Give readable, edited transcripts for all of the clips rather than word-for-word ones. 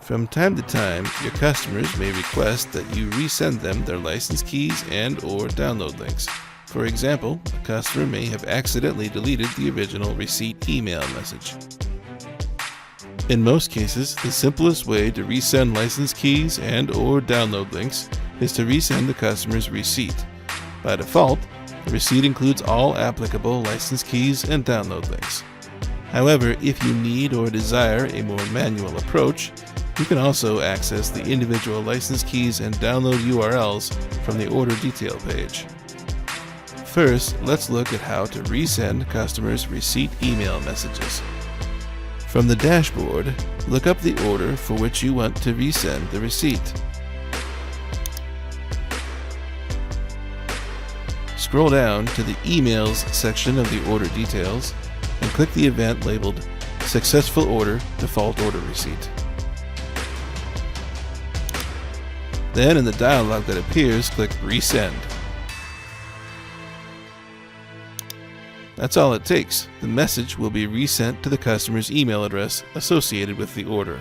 From time to time, your customers may request that you resend them their license keys and/or download links. For example, a customer may have accidentally deleted the original receipt email message. In most cases, the simplest way to resend license keys and/or download links is to resend the customer's receipt. By default, the receipt includes all applicable license keys and download links. However, if you need or desire a more manual approach, you can also access the individual license keys and download URLs from the order detail page. First, let's look at how to resend customers' receipt email messages. From the dashboard, look up the order for which you want to resend the receipt. Scroll down to the Emails section of the order details and click the event labeled Successful Order Default Order Receipt. Then in the dialog that appears, click Resend. That's all it takes. The message will be resent to the customer's email address associated with the order.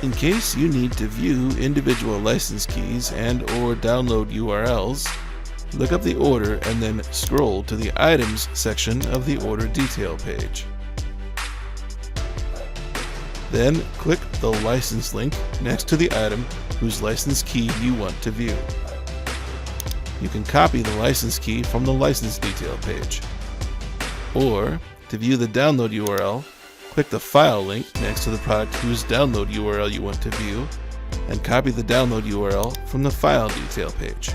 In case you need to view individual license keys and/or download URLs, look up the order and then scroll to the Items section of the order detail page. Then click the license link next to the item whose license key you want to view. You can copy the license key from the license detail page. Or, to view the download URL, click the file link next to the product whose download URL you want to view, and copy the download URL from the file detail page.